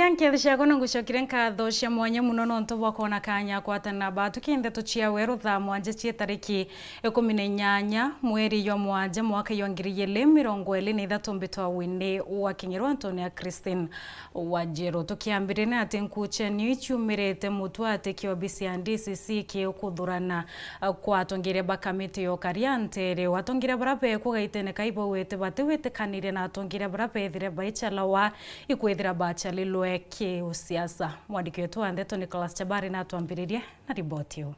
Niliankethisha kono ngucokire nkatho cia mwanya muno nonto bwakona kanya kwatana batu kindeto cia Weru Thaa mwanja cia tariki 18 mweri wa mwanja mwaka 2023 mbitwa WINNIE wakinyirwa Antonia Christine Wanjiru tukiambirene ati nkuchenio ichumirite mutu ateki wa DCC kiukuthurana kwa atongiria bakamiti yo kariantere watongiria barape kugaitene kaibo wete batewete kanire na atongiria barape thire baichalawa ikwithira bachali lweke usiasa. Mwandiki wetu wa Nteto Nicholas Chabari na tuambiririe na ripoti hiyo.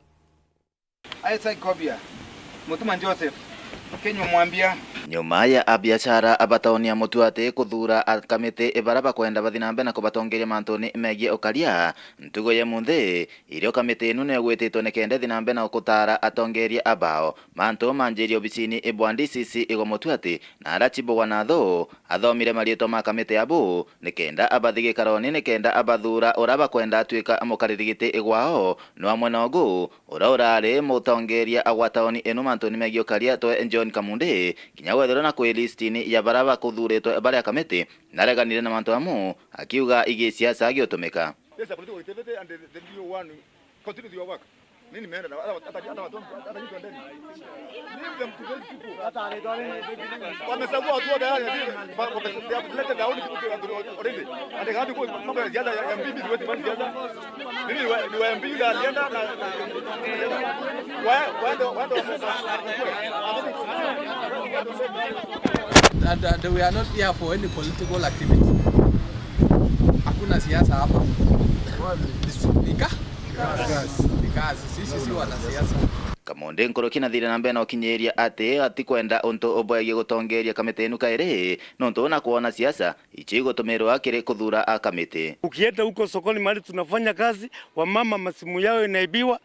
Aisa Kobia, Mutuma Joseph, Kenyo mwambia nyuma ya abiachara abataonia mutu ati kuthura akamite ibaraba kwenda bathinambe na kubatongeria mantoni megie ukaria ntugo ye munthe irio kamite inu ne gwititwo ne kende thinambe na kutara atongeria abao manto manjirio bicini ibwandi DCC igo mutu ati na arachibo wanatho athomire marieto ma kamite abo ne kenda abathige karoni ne kenda abathura uraba kwenda atuika amukaririgite igwao no amwe nogu urari mutongeria agwataoni enu mantoni megie ukaria to John Kamunde wethero na kwe listini ya baraba kuthuretwo bare akamete nareganire na mantu amu akiuga igi siasa agiotumika. Nini meenda na hata watu ndani. Nini mtu wamesagua watu wote haya wameleta dauni already. Hata hadi kwa mambo ya ziada ya mbibi wote bali ziada. Mimi ni wa mbibi alienda na and we are not here for any political activity. Hakuna siasa hapa. Sisi wanasiasa. Kamonde nkorokina thire nambe na okinyeria ati kwenda onto oboye gutongeria kamite enu kaire nonto na kuona siasa ichigo tomero akire kuthura akamite. Ukienda huko sokoni mali tunafanya kazi, wamama masimu yao inaibiwa,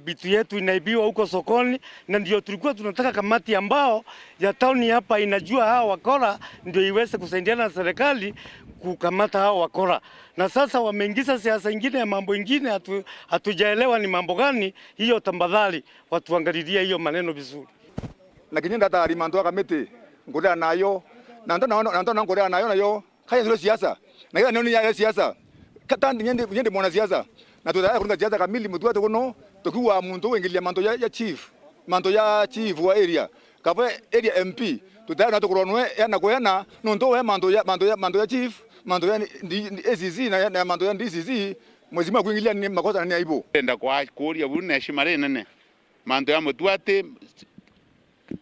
bitu yetu inaibiwa huko sokoni, na ndio tulikuwa tunataka kamati ambao ya tauni hapa inajua hao wakora ndio iweze kusaidiana na serikali kukamata hao wakora. Na sasa wameingiza siasa nyingine ya mambo ingine hatujaelewa ni mambo gani hiyo. Tafadhali watuangalilie hiyo maneno vizuri. Na kinyenda tari manto akamete ngolea nayo na ndo ngolea nayo kaya ndio siasa na hiyo ndio ya siasa katandi nyende mwana siasa na tutaya kurunga siasa kamili mtu watu kono tokiwa muntu wengilia manto ya chief wa area kapo area MP tutaya na tukuronwe yana koyana nonto we manto ya chief manto ya ACC na manto ya DCC mwezima kuingilia ni makosa ni aibu enda kwa kuria bune heshima nene manto ya mtu ate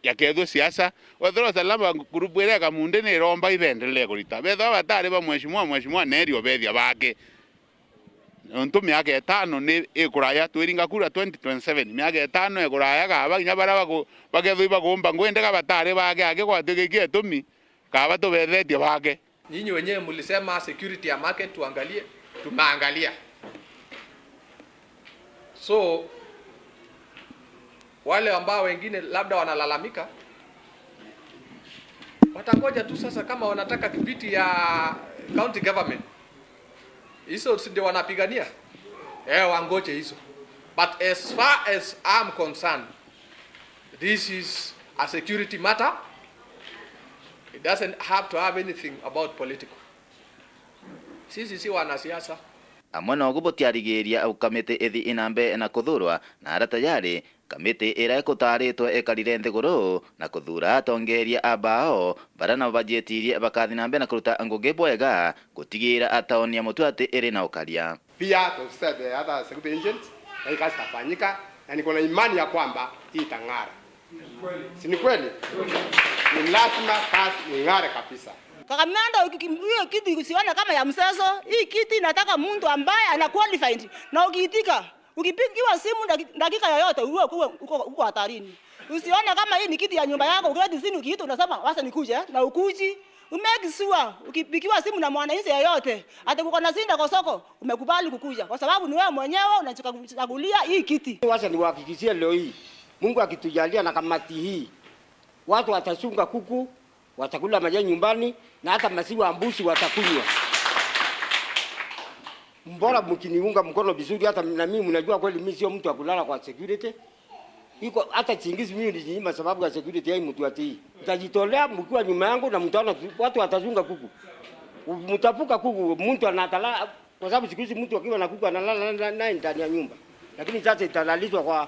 yaketho siasa wethero salama kurubwera Kamunde ne romba ibendelee kurita betho batare ba mheshimiwa nerio bethia bake onto miaka 5 ni ikuraya twiringa kura 2027 miaka 5 ikuraya gaba inya bara bagetho ibagomba ngwende ga batare bake age kwatigikie tumi kaba to bethetie bake. Nyinyi wenyewe mlisema security ya market tuangalie, tumeangalia. So wale ambao wengine labda wanalalamika watangoja tu sasa, kama wanataka kipiti ya county government hizo ndio wanapigania, wangoje hizo. But as far as I'm concerned, this is a security matter. It doesn't have to have anything about political. Sisi si wanasiasa. Amwana ogubotiarigeria ukamete ethi inambe na kuthurwa na arata yari kamite ira ekutarĩtwo ekarire nthiguru na kuthura atongeria abao barana bajetirie bakathinambe na kuruta ngugi bwega gutigira ataonia mutu ati iri na ukaria. Pia to the other security agents na ikastafanyika na niko na imani ya kwamba itang'ara. Si ni kweli? Ni lazima kazi ing'are kabisa. Kakamanda hiyo kiti usione kama ya mseso. Hii kiti nataka mtu ambaye ana qualified na ukiitika ukipigiwa simu dakika yoyote uko hatarini. Usione kama hii ni kiti ya nyumba yako ukirudi sini ukiita unasema wasa nikuje na ukuji. Umekisua ukipigiwa simu na mwananchi yoyote hata uko na sinda kwa soko umekubali kukuja kwa sababu ni wewe mwenyewe unachagulia hii kiti. Wacha niwahakikishie leo hii Mungu akitujalia na kamati hii watu watachunga kuku, watakula majani nyumbani na hata maziwa mbuzi watakunywa. Mbona mkiniunga mkono vizuri hata na mimi mnajua kweli mimi sio mtu wa kulala kwa security. Iko hata chingizi mimi nijinyima sababu ya security ya mtu ati. Nitajitolea mkiwa nyuma yangu na mtaona watu watachunga kuku. mtapuka kuku mtu anatala, kwa sababu siku hizi mtu akiwa na kuku analala naye ndani ya nyumba, lakini sasa italalizwa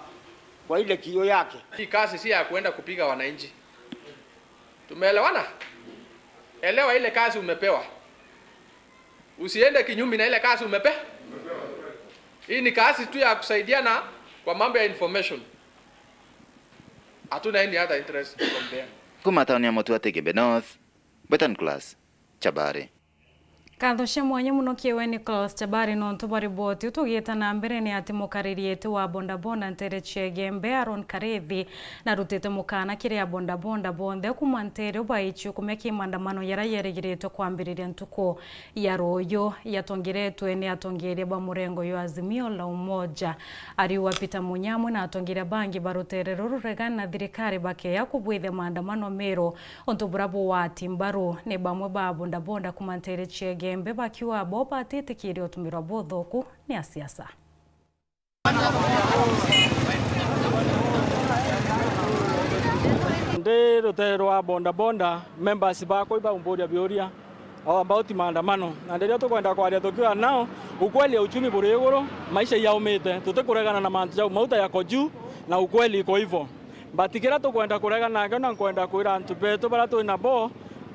kwa ile kio yake. Hii kazi si ya kuenda kupiga wananchi. Tumeelewana? Elewa ile kazi umepewa. Usiende kinyume na ile kazi umepewa. Hii ni kazi tu ya kusaidiana kwa mambo ya information. Hatuna any other interest from there. Kuma taoni ya Mutuate Kibe North, Betan Class, Chabare. Kathoshe mwanya muno kiwe Nicholas Chabari nonto bariboti utugita na mbere ni ati mukaririete wa bonda Ntere Chegembe Aron Karethi na rutete mukana kire ya bonda bonde kuma Ntere baichu kumeki maandamano yarayeregiretwe kwambiriria ntuko ya royo yatongiretwe ni atongeria ba murengo yo Azimio la Umoja ari wapita munyamwe na atongeria bangi barutere ruregana na thirikari bake ya kubwithe maandamano mero onto burabo wa timbaru ne bamwe ba bonda kuma Ntere Chegembe Gembe bakiwa boba titikiri otumirwa bothoku ni asiasa. Nde rutero wa bonda members bako iba umboria bioria about maandamano na ndio tukwenda kwaria tukiwa nao ukweli uchumi buri iguru maisha yaumite tutikuregana na mantu ya mauta yako juu na ukweli iko hivyo batikira tukwenda kuregana na kwenda kwira antu betu bara tu na bo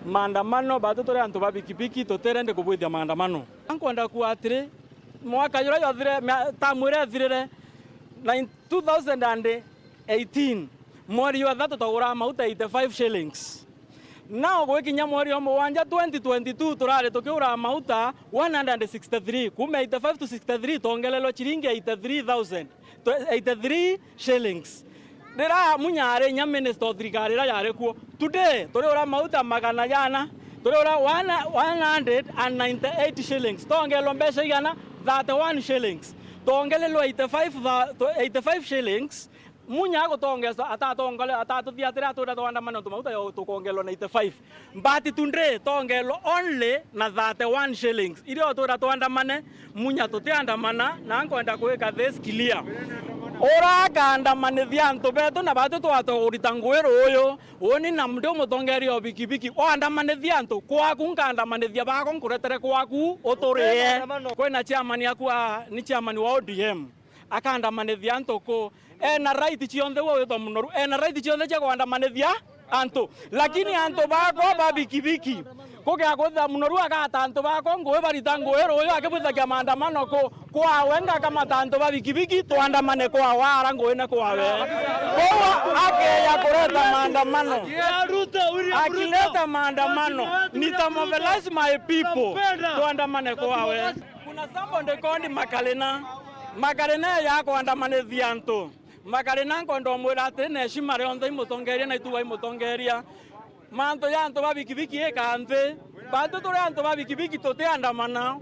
maandamano bado tore antu babikipiki toterende kubwithia maandamano ankwenda kuatire mwaka yura yothire tamwire thirire 2018 mweri wa thatu tagura mauta 85 shillings now gwikinya mweri wa Mugwanja 2022 turare tukiura mauta 163 kume 85 to 63 tongelelo chiringi 83 shillings Dera munyare nya minister thirikari ra yare kuo today tore ora mauta magana jana tore ora 198 shillings tongelo mbesha igana 31 shillings tongelelo 85 shillings munya go tongesa atatongole atatuthia tura twanda mano tumauta yo tukongelo na 85 mbati tundre tongelo only na 31 shillings irio tura twanda mane munya tutianda mana na nkwenda kuweka this clear ora kanda manithia antu betu na batu twato urita ngwiro uyu woni na mndu mutongeri obikibiki oanda manithia antu kwaku nkanda manithia bako nkuretere kwaku uturie kwina chairman yakwa ni chairman wa ODM akanda manithia antu ko ena right chionde wo to munoru ena right chionde cha kwanda manithia antu lakini antu bako babikibiki kugia kwitha munoru agata antu bako ngwe barita ngwiro uyu akibuthakia maandamano ko kwa wenga kama tanto babikibiki tuandamane kwa wara ngwene kwa we kwa ake ya kuleta maandamano akileta maandamano nitamobilize my people tuandamane kwa we kuna sambo ndekondi makalena ya kuandamane vianto makalena kondo mwira tene shimare onde imutongeria na ituwa imutongeria manto yanto babikibiki ekante bado tore anto babikibiki toteandamana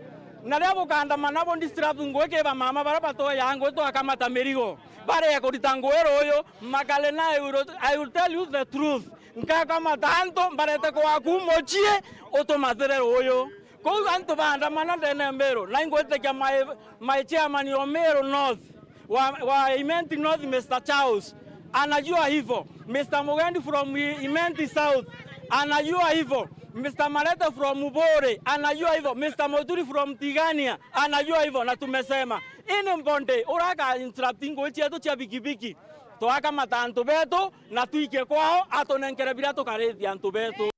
na leo kandamana bo distract ngweke ba mama bara bato yango to akamata merigo bare kurita ngwero oyo makalena euro I will tell you the truth nka kama tanto barete ko akumochie otomatere oyo ko anto bandamana dene mbero na ngwete kya my chairman Omero North wa Imenti North Mr. Charles anajua hivyo Mr. Mugendi from Imenti South anajua hivyo Mr. Mareta from Mubore anajua hivyo Mr. Moduri from Tigania anajua hivyo na tumesema ini mbonde uraka interrupting wechi yetu cha bikibiki toaka matanto beto na tuike kwao atonenkere bila tokarethi anto beto.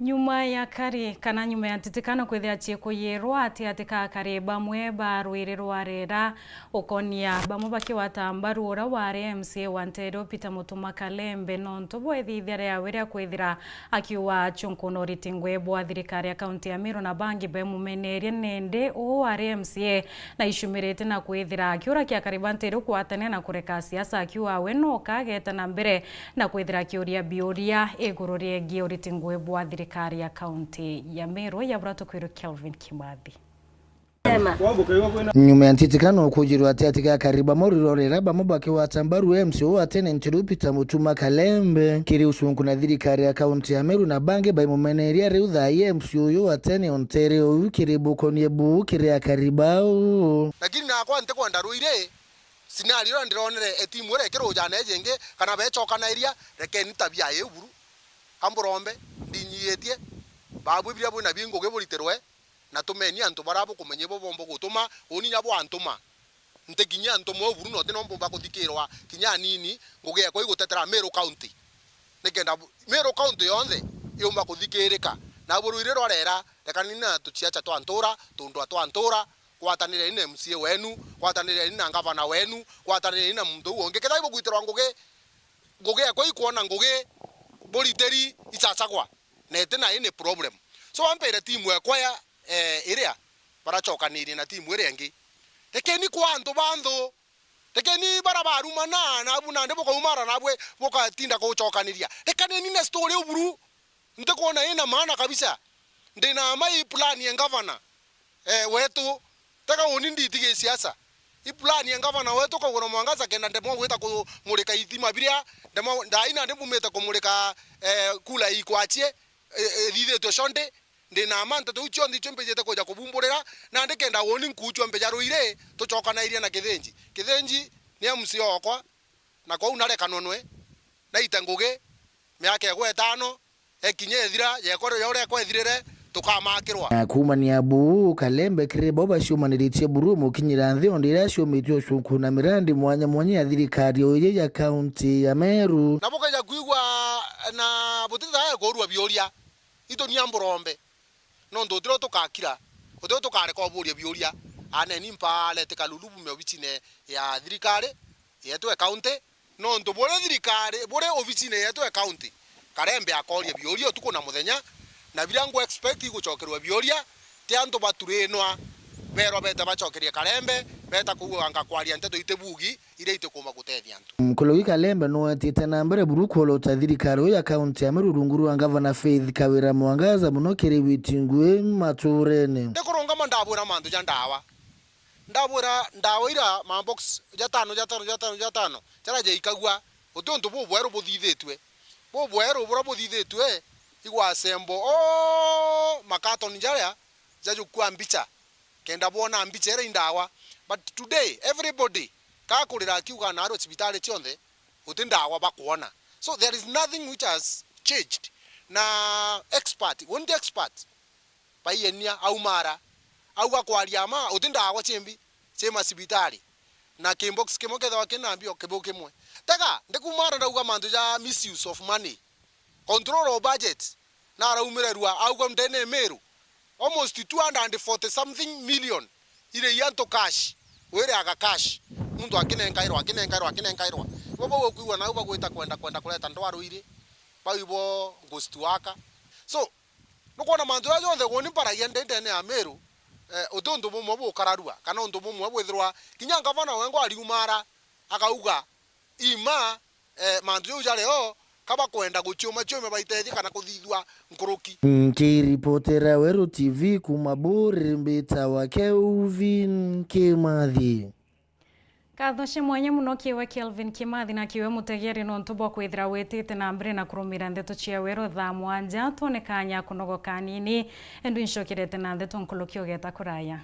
Nyuma ya kari kana nyuma ya titikano kwethia chieko yerwa atika kari bamwe barwire rwarera okonia bamwe bakiwatambaru ora ware MCA wa Nteto Peter Mutuma Kalembe nonto bwethithia ya wira kwethira akiwa chunkono ritingwe bwa thirikari ya kaunti ya Meru na bangi bemumeneria nende o ware MCA na ishumirete na kwethira akiura kia kariba Nteto kwatane na kureka siasa akiwa weno kageta na mbere na kwethira kiuria bioria egururie gioritingwe bwa thirikari ya kaunti ya Meru ya burato kwiru Kelvin Kimathi. Nyuma ya ntitikano kujirwa atika kariba morirorera bamwe bakiwatambaru MCO atene Nteto Peter Mutuma Kalembe kiri usunku na thirikari ya kaunti ya Meru na bange baimumeneria riu thaa MCO yo atene Ontario kiri bukonie bu kiri ya karibao lakini na kwa ntekwenda ruire scenario ndironere timu ire kirujana jenge kana becokana iria reke ni tabia yeburu kamburombe ndinyiyetie babu bya buna bingo geburiterwe na tumeni antu barabo kumenye bo bombo gutuma oni nyabo antuma ntekinya antumo oburu no tenombo bakuthikirwa kinya nini nguge ko igutetera Meru County nikenda Meru County yonde yumba kuthikirika na buru ire rorera reka nina tuchiacha twantura tundu twantura kwatanire ine MCA wenu kwatanire ina gavana wenu kwatanire ina mundu wonge ketha ibo gwiterwa nguge ko ikuona nguge URETERI ichachagwa nete na ine problem so ampere timu yakwa ya iria barachokaniri na timu ire ngi rekeni kwa antu bando rekeni barabaruma na abuna ndebo kumara nabwe boka tinda ko chokaniria rekani ni na story uburu ndekuona ina maana kabisa ndina mai plan ya governor wetu taka onindi tige siasa i plan ya governor wetu ko goro mwangaza kenda ndemo gwita ko mulika ithima biria ndemo ndaina ndemo meta ko mulika kula ikwachie thithe to shonde ndina manta to uchondi chompejete koja kubumburira na ndekenda woni nkuchwa mbeja ruire tuchokana iria na kithenji ni MC okwa na kwa unareka nonwe na itanguge miaka ya 5 ekinye thira yekore yore kwa thirire tukamakirwa kuma ni abu Kalembe kirebo bashumaniritie buru mukinyira nthi ondira shumitio shukuna mirandi mwanya ya thirikari oye ya county ya Meru na boka kuigwa na butitha korwa bioria ito ni amburombe no ndotiro tukakira otyo tukare ko buria bioria ane nimpa lete kalulubu meobicine ya thirikari yetu ya county no ndo bore thirikari bore officine yetu ya county Kalembe akoria bioria tuko na muthenya na birango expect gucokerwa bioria ti antu baturenwa bero beta bacokeria Kalembe beta kuanga kwaria Nteto itebugi ire itekoma gutethia antu mkologi Kalembe no atite na mbere burukolo ta thirikari ya county ya Meru runguru wa governor Faith Kawira Mwangaza muno kiri witingwe maturene ndekuronga mandabura mandu ja ndabura ndawoira ma box jatano chara je ikagwa utuntu bubweru buthithetwe bubweru buthithetwe igwa sembo makato njaya jajukua mbicha kenda bona mbicha ere indawa but today everybody kakulira kiuga na aro hospitali chonde utindawa bakuona so there is nothing which has changed na expert paienia au mara au akwaria ma utindawa chembi chema hospitali na kimbox kimoketha wakinambio kibukimwe tega ndikumara ndauga mandu ja misuse of money control of budget na raumirerwa auga mtene Meru almost 240 something million ile yanto cash were aga cash mundu akinenkairwa bobo kuigwa na uba gwita kwenda kuleta ndwaro ire baibo ghost waka so nukona mandu ya yonde woni para yende ndene ya Meru utundu bumwe bukararua kana undu bumwe bwithirwa kinya gavana wengo aliumara akauga ima mandu yo jaleo kaba kwenda guchuma baitethi kana kuthithwa nkuruki nkiripotera Weru TV kumaburi mbita wa Kelvin Kimathi Kathoshe mwanya muno kiwe Kelvin Kimathi na kiwe mutegeri no ntubo kwithira wetite na mbere na kurumira Nteto cia Weru Thaa mwanja tonekanya kunogo kanini endu inshokirete na Nteto nkulukio geta kuraya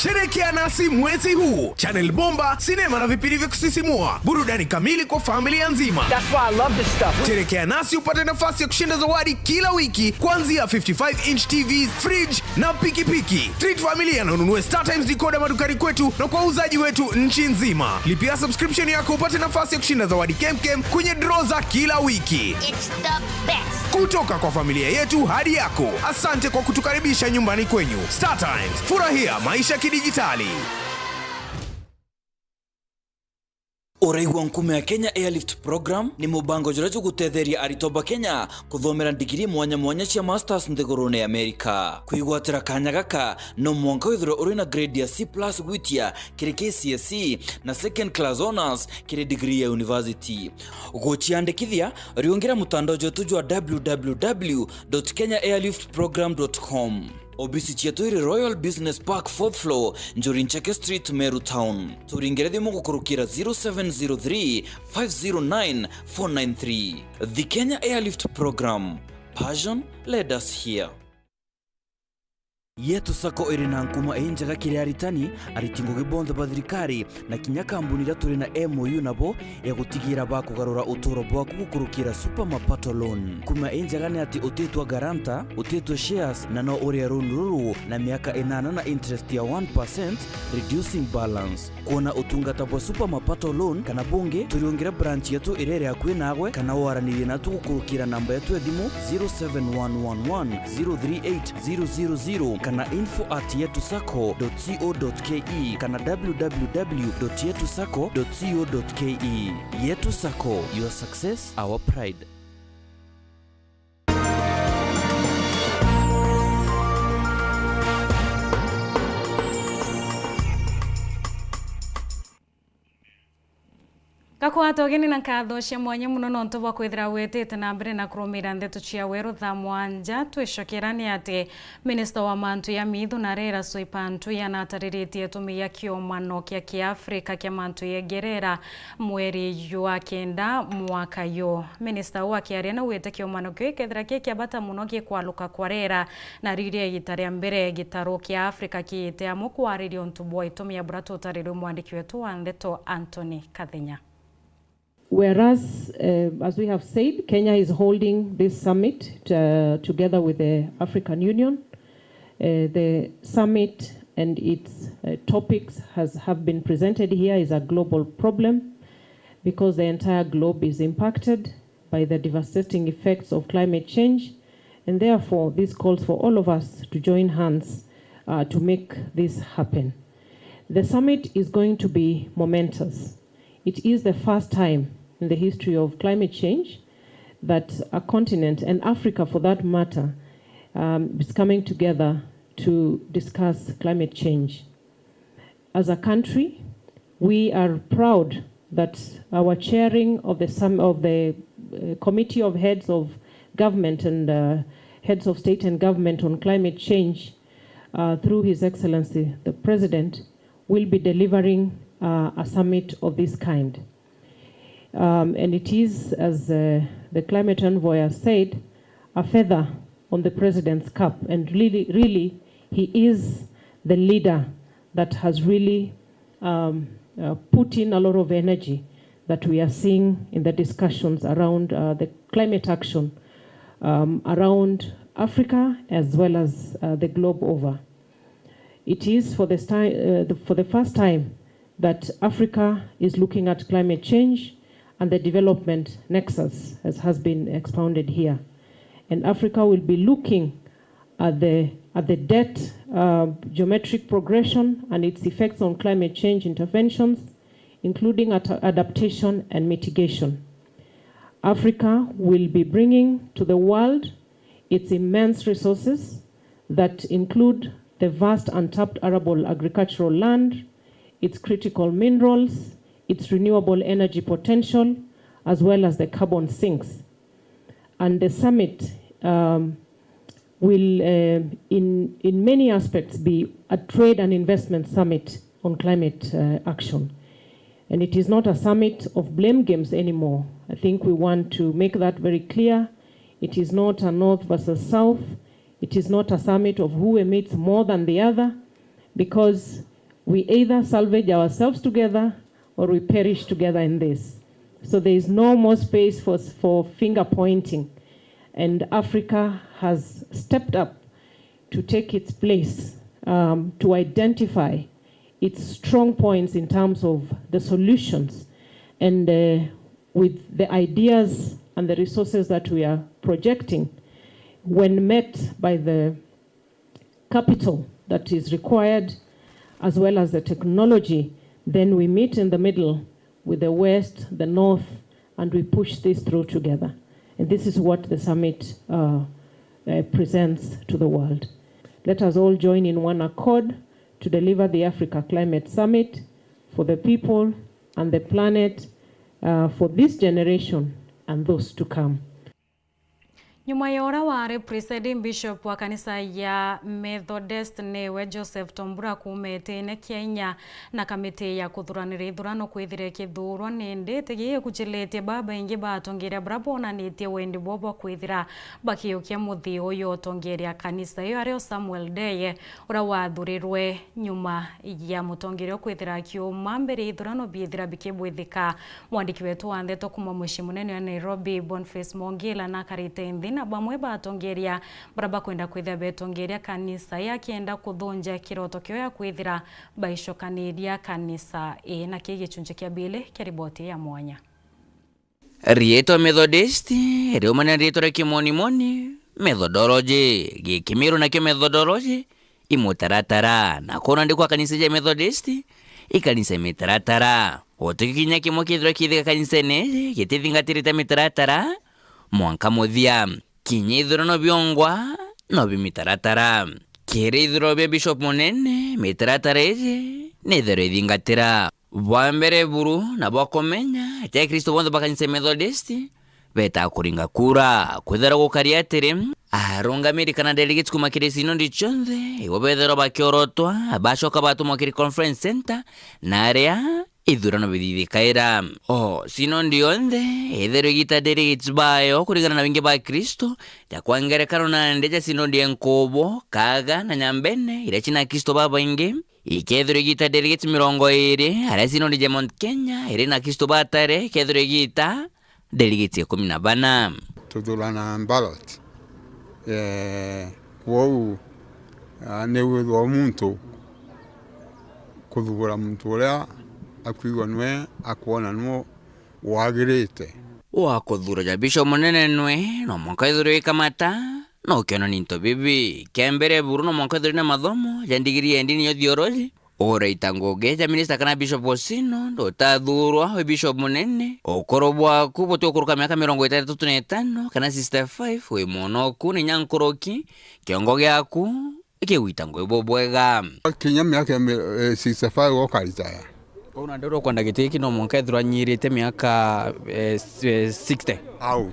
Sherekea nasi mwezi huu. Channel bomba, sinema na vipindi vya kusisimua. Burudani kamili kwa familia nzima. That's why I love this stuff. Sherekea nasi upate nafasi ya kushinda zawadi kila wiki kuanzia 55-inch TVs, fridge na pikipiki. Treat familia na ununue StarTimes decoder madukani kwetu na kwa uzaji wetu nchi nzima. Lipia subscription yako upate nafasi ya kushinda zawadi kemkem kwenye draw za kila wiki. It's the best. Kutoka kwa familia yetu hadi yako. Asante kwa kutukaribisha nyumbani kwenyu. StarTimes, furahia maisha kidijitali. Uraigwa nkume ya Kenya Airlift Program ni mubango jurajo gutetheria aritoba Kenya kuthomera digiri mwanya cia masters nthigurune ya Amerika. Kuigwatira kanya gaka no mwanka withiro uri na grade ya C+ gwitia kiri KCSE na second class honors kiri degree ya university. Ugochiandikithia riongera mutandao jotu jwa www.kenyaairliftprogram.com. Obisi chetu iri Royal Business Park 4th floor, Njorincheke Street, Meru Town. Turingere thimu gukurukira 0703 509 493. The Kenya Airlift Program. Passion led us here. Yetu sako iri na nkuma njega kiri aritani aritingo gibonzo bathirikari na kinya kambunira turi na MOU nabo ya gutigira ba kugarura uturo bwa kugukurukira super mapato loan. Kuma njega ni ati utetwa garanta, utetwa shares na no uri ruru na miaka 8 na interest ya 1% reducing balance. Kuona utungata bwa super mapato loan kana bunge turiongira branch yetu irere akwe nagwe kana waranire na tugukurukira namba yetu edimu 07111038000 kana info@yetusako.co.ke kana www.yetusako.co.ke. Yetu Sako, your success, our pride. Kakwata ogeni na katho cia mwanya muno no ntoba kwithira wetete na mbere na kurumira Nteto cia Weru Thaa Mwanja twicokera ati Minister wa mantu ya mithu na rera soipantu yanatariritie tumia kiomano kia Kiafrika kia mantu yegerera mweri wa kenda mwaka yo. Minister wa kiaria na wete kiomano kio ikethira kiabata muno gikwaluka kwarera na riria gitaria mbere gitaro kia Afrika kiite amukwaririo ntubwa itumia burato tariro mwandiki wetu wa Nteto Anthony Kathinya. Whereas, as we have said, Kenya is holding this summit together with the African Union. The summit and its topics have been presented here is a global problem because the entire globe is impacted by the devastating effects of climate change, and therefore this calls for all of us to join hands to make this happen. The summit is going to be momentous. It is the first time in the history of climate change that a continent, and Africa for that matter, is coming together to discuss climate change. As a country, we are proud that our chairing of the Committee of Heads of Government and Heads of State and Government on Climate Change, through His Excellency the President, will be delivering a summit of this kind. And it is, as the climate envoy has said, a feather on the President's cap. And really, he is the leader that has really put in a lot of energy that we are seeing in the discussions around the climate action around Africa as well as the globe over. It is for the first time that Africa is looking at climate change and the development nexus, as has been expounded here. And Africa will be looking at the debt geometric progression and its effects on climate change interventions, including adaptation and mitigation. Africa will be bringing to the world its immense resources that include the vast untapped arable agricultural land, its critical minerals, its renewable energy potential, as well as the carbon sinks. And the summit will, in many aspects, be a trade and investment summit on climate action. And it is not a summit of blame games anymore. I think we want to make that very clear. It is not a North versus South. It is not a summit of who emits more than the other, because we either salvage ourselves together or we perish together in this. So there is no more space for finger pointing. And Africa has stepped up to take its place, to identify its strong points in terms of the solutions. And with the ideas and the resources that we are projecting, when met by the capital that is required, as well as the technology, then we meet in the middle with the West, the North, and we push this through together. And this is what the summit presents to the world. Let us all join in one accord to deliver the Africa Climate Summit for the people and the planet, for this generation and those to come. Nyuma ya ora ware presiding bishop wa kanisa ya Methodist newe Joseph Tombura kumete Kenya na kamite ya kuthuranira ithurano kwithire kithurwa nende tegiye kuchilete baba ingi batongeria brabona nitie wendi bobo kwithira bakiyukia muthi uyu tongeria kanisa iyo ario Samuel Deye ura wathurirwe nyuma ya mutongerio kwithira kiuma mbere ithurano biithira bikibwithika. Mwandiki wetu wa Nteto kuma mwishi munene wa Nairobi Boniface Mongila na karite na bamwe batongeria baraba kwenda kwithira betongeria kanisa yakienda kuthunja kiroto kyo ya kwithira baishokaniria kanisa na kigicunje kia bile kia riboti ya mwanya. Rieto Methodist reo mana rieto ra kimoni methodology gikimiru na kyo methodology imutaratara na kona ndikwa kanisa ya Methodist ikanisa mitaratara otikinya kimo kithira kithika kanisa ne gitithingatirita mitaratara mwanka muthia kinya ithurano biongwa no bimitaratara kiri ithuro bia bishop munene mitaratara iji ni ithuro ithingatira bwa mbere buru na bwa komenya ati Kristo bonthe bakanisa Methodist beta kuringa kura kwithira gukaria atiri arungamiri kana delegates kuma kirisino ndichonthe igo bethero bakiorotwa bashoka batumwa kiri conference center na area ithurano bithithikaira sino ndionthe ethero gita delegates bayo kurigana na wingi ba Kristo ya kwangerekano na ndeja sino ndie nkobo kaga na nyambene ira china Kristo baba ingi ikethero gita delegates 20 ara sino ndije Mount Kenya ire na Kristo batare kethero gita delegates 14 tudulana ballot wou newe omuntu kuthugura muntu uria akwigwa nwe akwona no wagirite wakuthura ja bishop munene nwe no monka ithuru ikamata no keno ninto bibi kembere buru no monka ithuru na mathomo ja ndigiri endini yo theology ora itangoge ja minister kana bishop Osino ndo tathurwa we bishop munene okorobwa kubote okuruka miaka 35 kana sister 5 we monoku ni nyankoroki kiongo gyaku ikiwitango ibobwega kinya miaka 65 okaritaya ona ndoro kwanda gitiki no monka ithuru anyirite miaka 60 au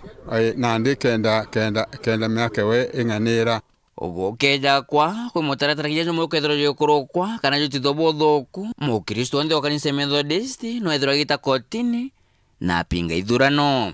na ndikenda miaka we inganira ogokeja kwa kwe mutaratara kijajo mwe kwethero yokorokwa kana jo tithobo thoku mu Kristo nthe okanise Methodist no ethero gita kotini na pinga ithurano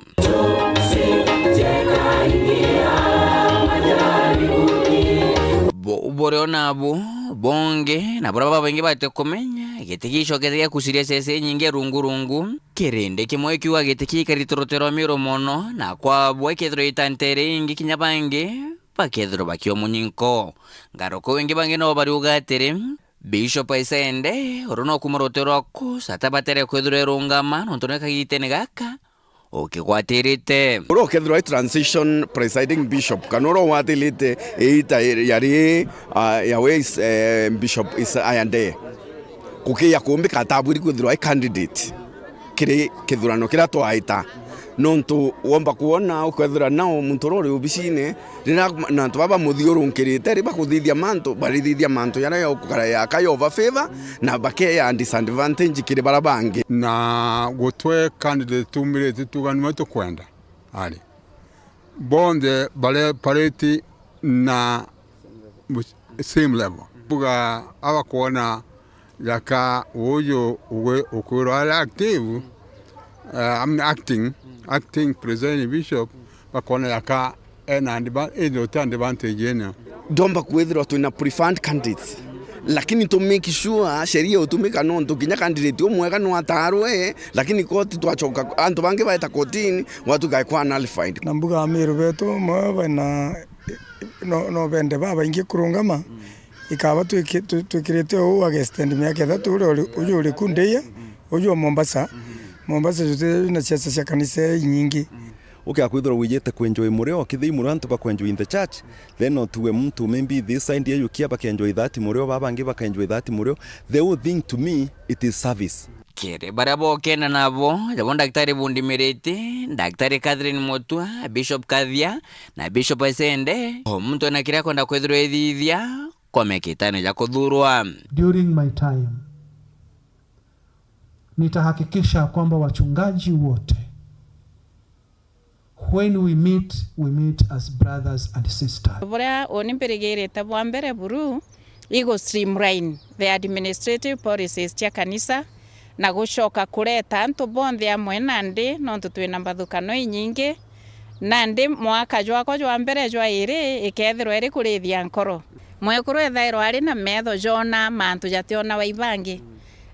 bore onabo bonge na bora baba ingi bate komenya gitikisho ketia kusiria sese nyingi rungurungu kirinde kimwe kiwa gitikika ritorotero miro mono na kwa bwe kethero itantere ingi kinyabange pakethero bakio munyinko ngaroko wengi bange no bari ugatire bishop isende orono kumurotero ako satabatere kwethero erungama nontoneka gitene gaka okigwatirite uro kethero transition presiding bishop kanoro watilite eita yari yawe bishop is ayande kukia kumbi kataburi kwethero candidate kire kethurano kira twaita nonto womba kuona ukwethera nao muntorore ubishine rina nanto baba muthiurunkirite riba kuthithia manto barithithia manto yara ya ukara ya kayo over favor na bake ya disadvantage kire barabangi na gotwe candidate tumirete tuganwe to kwenda ali bonde bale parity na same level buga abakuona yaka uyo uwe ukurala active I'm acting president bishop bakona yaka advantage yena domba kwethira tuna preferred candidates lakini to make sure sheria utumika nonto kinya candidate umwega no atarwe lakini koti twachoka antu bange baita kotini watu gaikwa nullified nambuga amiru betu mwa na no bende baba ingi kurungama ikaba tukirete o agestend miaka 3 uyu uri kundeya uyu Mombasa zote na siasa cia kanisa nyingi ukiakwithira wiyete kwenjoy murio kithi murantu bakwenjoy in the church then tuwe mtu maybe this side you kia bakenjoy that murio babangi bakenjoy that murio the whole thing to me it is service kere barabo kena nabo jabo daktari bundimirete daktari Catherine Motua bishop Kadhia na bishop Isende mtu anakiria kwenda kwethiro ethithia kwa mekitano ya kuthurwa. During my time nitahakikisha kwamba wachungaji wote when we meet as brothers and sisters. Bora onimperegerete bwa mbere buru igo streamline the administrative policies cia kanisa na gushoka kureta antu bonthe amwe nandi nontu twina mbathukano inyingi nandi mwaka jwako jwa mbere jwa iri ikethirwo iri kurithia nkoro mwekuru ethairwo ari na metho jona mantu jationa waibangi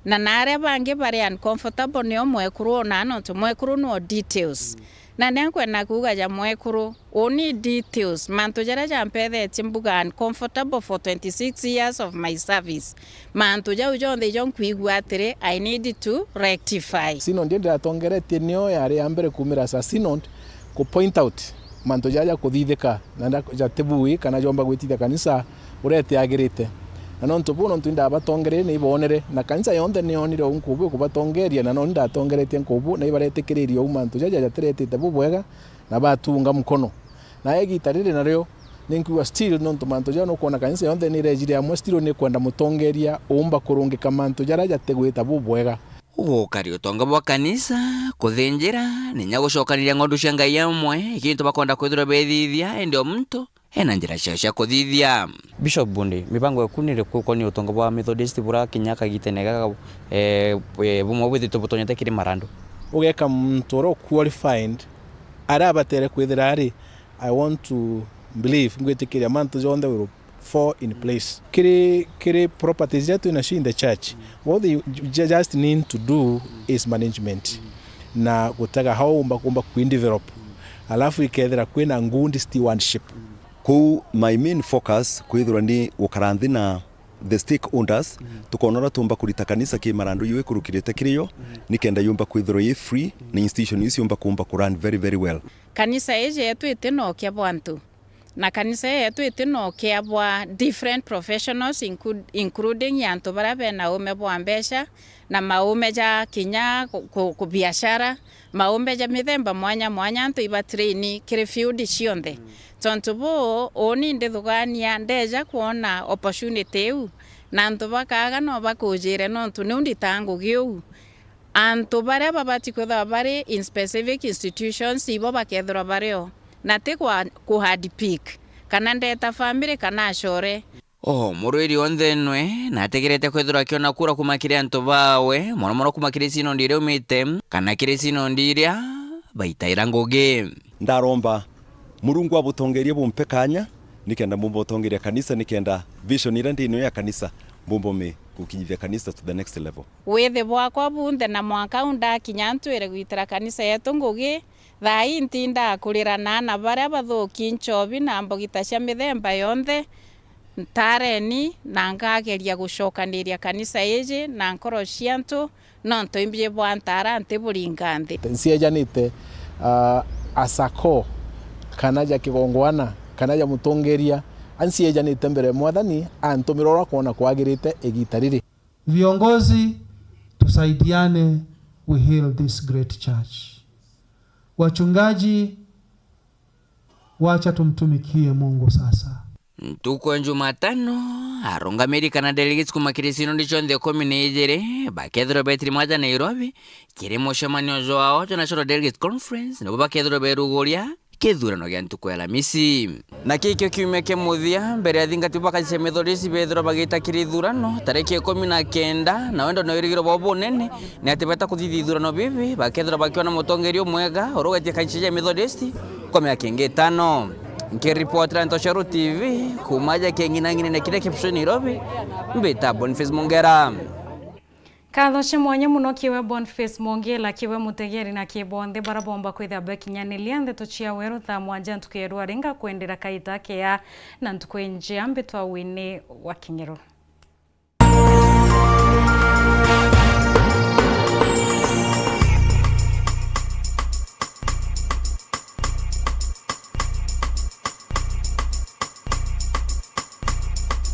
na nare bangi bari uncomfortable ni mwekuru ona nontu mwekuru no details na ndenkwenda kuga ja mwekuru only details mantu jara jampethe timbuga uncomfortable for 26 years of my service mantu ja ujonde jonkwigwa atire I need to rectify sino ndiye ndatongeretie nio yari ambere kumira sa sino ku point out mantu jaja kuthithika na jatebui kana jomba gwitithia kanisa urete agirite na nontu bu nontu ndabatongerere ni ibonere na kanisa yonde ni onire unkubu kubatongeria na no ndatongeretie nkubu na ibaretikiriria umantu jaja jateretete bubwega na batunga mukono na egitarire nario ninkuwa still nontu mantu ja no kuona kanisa yonde ni rejire amwe still ni kwenda mutongeria umba kurungika mantu jara jategwita bubwega Ugukari utonga bwa kanisa kuthinjira ninya gucokaniria ng'ondu cia Ngai amwe ikintu bakonda kwithira bethithia ende omuntu ena njira cia kuthithia. Bishop Bundi mipango yaku ni rikuko ni utonga bwa Methodist bura kinyaka gitenega bumwe bwithito butonyete kiri marando ugeka muntu ro qualified arabatere kwithira ari I want to believe ngwitikiria mantu jonde wiro for in place kiri properties that in the church what they just need to do is management na kutaka how kumba kuindevelop alafu ikethera kwina ngundi stewardship ku my main focus kwithura ni ukaranthi na the stakeholders tukonora tumba kurita kanisa ki marando yiwe kurukirite kiriyo nikenda yumba kwithura ye free na institution isi yumba kumba kuran very very well kanisa eje yetu itino kya bwantu na kanisa yetu itino kya bwa different professionals including yantu barabe na ume bwa mbesha na maume ja kinya ku biashara maume ja mithemba mwanya antu iba traini kiri field cionthe tontu bo oni ndithugania ndeja kuona opportunity u na antu bakaga no bakujire nontu ni unditangu giu antu bare babati kwetha bari in specific institutions ibo bakethira bareo na te ku hard pick kana ndeta family kana ashore murwiri onthe nwe na ategerete kwithira kiona kura kumakiria antu bawe mono kumakiria sino ndire umite kana kire sino ndiria baitaira ngugi ndaromba Murungu abutongerie bumpe kanya nikenda mumbotongeria kanisa nikenda vision ira ndino ya kanisa mbombe kukinyithia kanisa to the next level wethe bwakwa bunthe na mwaka unda kinyantwire gwitira kanisa yetu ngugi thai ntinda kurira na baria bathuki nchobi na mbogita cia mithemba yonthe ntareni na ngageria gucokaniria kanisa eje na nkoro ciantu no ntoimbie bwa ntara ntiburinganthi nsiejanite asako kanaja kigongwana kanaja mutongeria ansiejanite mbere mwathani antumirora kuona kwagirite egitariri. Viongozi tusaidiane, we heal this great church. Wachungaji wacha tumtumikie Mungu sasa. Tuko Jumatano arungamiri kana delegates kumakiri sino ndicho nde komine ijere bakethro betri mwaja Nairobi kiri moshamanyo joao national delegate conference no bakethro berugoria kethurano gya ntuko ya Lamisi na kikyo kiumeke muthia mbere ya thingati bakaje Methodist bethro bagita kiri thurano tariki 19 na wendo no irigiro bobo nene ni atibeta kuthithia thurano bibi bakethro bakiona mutongerio mwega orogatie kanchije Methodist kwa miaka 5 Nkiripoti Nteto TV kumaja kengina na kile kipsho Nairobi mbeta Boniface Mongera Kathoshe mwanya muno kiwe Boniface Mongela kiwe mutegeri na kibonde barabomba kwitha bekinyanilia Nteto chia Weru Thaa mwanja ntukerwa ringa kuendera kaita kea na ntukwenjia mbetwa WINNIE wa Kingero.